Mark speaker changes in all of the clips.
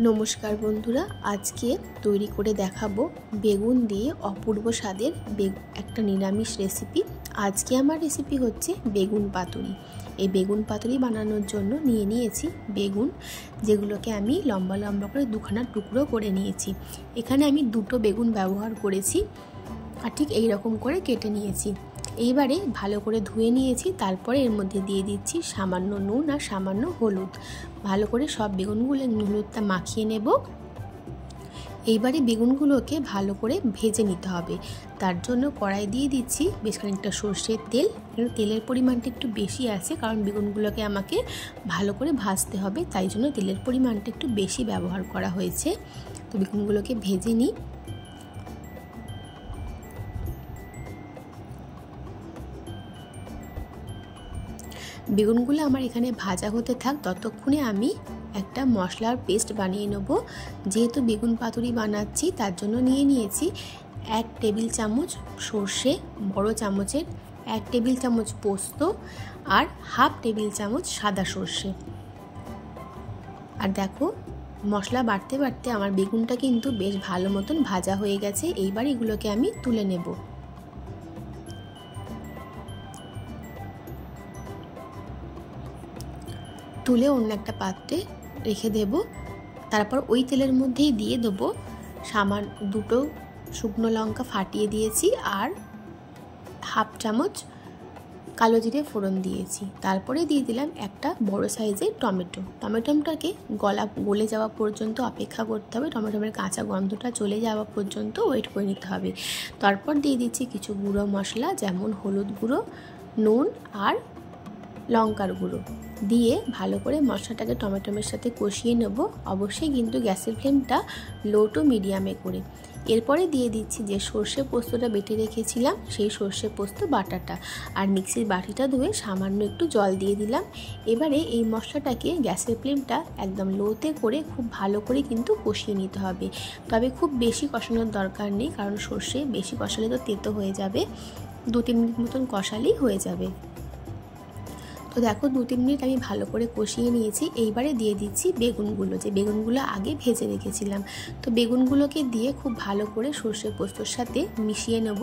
Speaker 1: নমস্কার বন্ধুরা, আজকে তৈরি করে দেখাবো বেগুন দিয়ে অপূর্ব স্বাদের একটা নিরামিষ রেসিপি। আজকে আমার রেসিপি হচ্ছে বেগুন পাতুরি। এই বেগুন পাতুরি বানানোর জন্য নিয়েছি বেগুন, যেগুলোকে আমি লম্বা লম্বা করে দুখানা টুকরো করে নিয়েছি। এখানে আমি দুটো বেগুন ব্যবহার করেছি আর ঠিক এই রকম করে কেটে নিয়েছি। এইবারে ভালো করে ধুয়ে নিয়েছি, তারপরে এর মধ্যে দিয়ে দিচ্ছি সামান্য নুন আর সামান্য হলুদ। ভালো করে সব বেগুনগুলো হলুদটা মাখিয়ে নেব। এইবারে বেগুনগুলোকে ভালো করে ভেজে নিতে হবে। তার জন্য কড়াই দিয়ে দিচ্ছি বেশ খানিকটা সর্ষের তেল। তেলের পরিমাণটা একটু বেশি আছে, কারণ বেগুনগুলোকে আমাকে ভালো করে ভাজতে হবে, তাই জন্য তেলের পরিমাণটা একটু বেশি ব্যবহার করা হয়েছে। তো বেগুনগুলোকে ভেজে নিই। বেগুনগুলো আমার এখানে ভাজা হতে থাক, ততক্ষণে আমি একটা মশলার পেস্ট বানিয়ে নেব। যেহেতু বেগুন পাতুরি বানাচ্ছি, তার জন্য নিয়েছি 1 টেবিল চামচ সর্ষে, বড় চামচের 1 টেবিল চামচ পোস্ত আর হাফ টেবিল চামচ সাদা সর্ষে। আর দেখো, মশলা বাড়তে বাড়তে আমার বেগুনটা কিন্তু বেশ ভালো মতন ভাজা হয়ে গেছে। এইবার এগুলোকে আমি তুলে নেব। তুলে অন্য একটা পাত্রে রেখে দেব। তারপর ওই তেলের মধ্যেই দিয়ে দেবো সামান্য দুটো শুকনো লঙ্কা ফাটিয়ে দিয়েছি আর হাফ চামচ কালো জিরে ফোড়ন দিয়েছি। তারপরে দিয়ে দিলাম একটা বড় সাইজের টমেটোটাকে গলে যাওয়া পর্যন্ত অপেক্ষা করতে হবে। টমেটোর কাঁচা গন্ধটা চলে যাওয়া পর্যন্ত ওয়েট করে নিতে হবে। তারপর দিয়ে দিচ্ছি কিছু গুঁড়ো মশলা, যেমন হলুদ গুঁড়ো, নুন আর লঙ্কার গুঁড়ো দিয়ে ভালো করে মশলাটাকে টমেটোর সাথে কষিয়ে নেব। অবশ্যই কিন্তু গ্যাসের ফ্লেমটা লো টু মিডিয়ামে করে। এরপরে দিয়ে দিচ্ছি যে সর্ষে পোস্তটা বেটে রেখেছিলাম, সেই সর্ষে পোস্ত বাটাটা, আর মিক্সির বাটিটা ধুয়ে সামান্য একটু জল দিয়ে দিলাম। এবারে এই মশলাটাকে গ্যাসের ফ্লেমটা একদম লোতে করে খুব ভালো করে কিন্তু কষিয়ে নিতে হবে। তবে খুব বেশি কষানোর দরকার নেই, কারণ সর্ষে বেশি কষালে তো তেতো হয়ে যাবে। 2-3 মিনিট মতন কষালেই হয়ে যাবে। তো দেখো, 2-3 মিনিট আমি ভালো করে কষিয়ে নিয়েছি। এইবারে দিয়ে দিচ্ছি বেগুনগুলো, যে বেগুনগুলো আগে ভেজে রেখেছিলাম। তো বেগুনগুলোকে দিয়ে খুব ভালো করে সর্ষে পোস্তর সাথে মিশিয়ে নেব।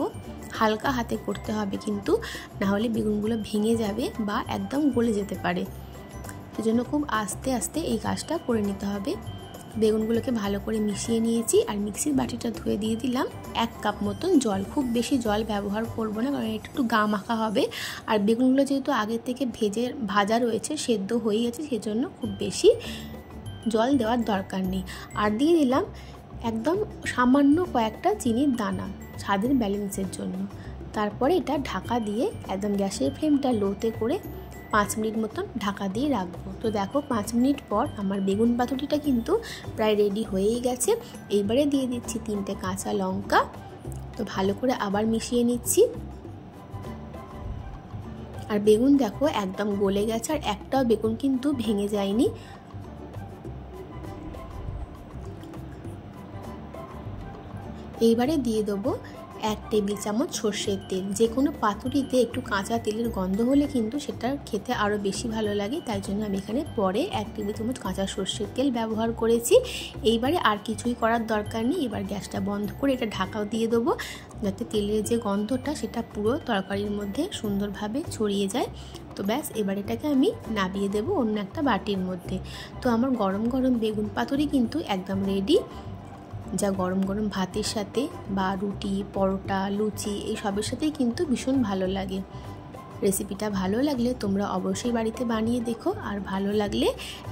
Speaker 1: হালকা হাতে করতে হবে কিন্তু, না হলে বেগুনগুলো ভেঙে যাবে বা একদম গলে যেতে পারে। সেজন্য খুব আস্তে আস্তে এই কাজটা করে নিতে হবে। বেগুনগুলোকে ভালো করে মিশিয়ে নিয়েছি আর মিক্সির বাটিটা ধুয়ে দিয়ে দিলাম 1 কাপ মতন জল। খুব বেশি জল ব্যবহার করব না, কারণ এটা একটু গা মাখা হবে। আর বেগুনগুলো যেহেতু আগে থেকে ভাজা রয়েছে, সেদ্ধ হয়ে গেছে, সেজন্য খুব বেশি জল দেওয়ার দরকার নেই। আর দিয়ে দিলাম একদম সামান্য কয়েকটা চিনির দানা স্বাদের ব্যালেন্সের জন্য। তারপরে এটা ঢাকা দিয়ে একদম গ্যাসের ফ্লেমটা লোতে করে 5 মিনিট মতন ঢাকা দিয়ে রাখবো। তো দেখো, 5 মিনিট পর আমার বেগুন পাতুরিটা কিন্তু প্রায় রেডি হয়েই গেছে। এইবারে দিয়ে দিচ্ছি 3টে কাঁচা লঙ্কা। তো ভালো করে আবার মিশিয়ে নিচ্ছি। আর বেগুন দেখো একদম গলে গেছে, আর একটাও বেগুন কিন্তু ভেঙে যায়নি। এইবারে দিয়ে দেবো 1 টেবিল চামচ সর্ষের তেল। যে কোনো পাতুরিতে একটু কাঁচা তেলের গন্ধ হলে কিন্তু সেটা খেতে আরও বেশি ভালো লাগে, তাই জন্য আমি এখানে পরে 1 টেবিল চামচ কাঁচা সর্ষের তেল ব্যবহার করেছি। এইবারে আর কিছুই করার দরকার নেই। এবার গ্যাসটা বন্ধ করে এটা ঢাকাও দিয়ে দেবো, যাতে তেলের যে গন্ধটা সেটা পুরো তরকারির মধ্যে সুন্দরভাবে ছড়িয়ে যায়। তো ব্যাস, এবার এটাকে আমি নামিয়ে দেবো অন্য একটা বাটির মধ্যে। তো আমার গরম গরম বেগুন পাতুরি কিন্তু একদম রেডি, যা গরম গরম ভাতের সাথে বা রুটি, পরোটা, লুচি এই সবের সাথেই কিন্তু ভীষণ ভালো লাগে। রেসিপিটা ভালো লাগলে তোমরা অবশ্যই বাড়িতে বানিয়ে দেখো, আর ভালো লাগলে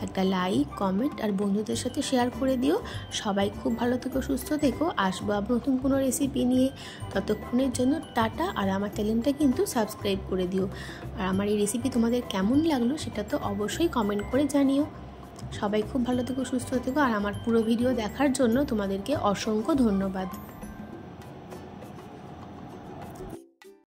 Speaker 1: একটা লাইক, কমেন্ট আর বন্ধুদের সাথে শেয়ার করে দিও। সবাই খুব ভালো থেকো, সুস্থ থেকো। আসবো আবার নতুন কোনো রেসিপি নিয়ে। ততক্ষণের জন্য টাটা। আর আমার চ্যানেলটা কিন্তু সাবস্ক্রাইব করে দিও। আর আমার এই রেসিপি তোমাদের কেমন লাগলো সেটা তো অবশ্যই কমেন্ট করে জানিও। সবাই খুব ভালো থেকো, সুস্থ থেকো। আর আমার পুরো ভিডিও দেখার জন্য তোমাদেরকে অসংখ্য ধন্যবাদ।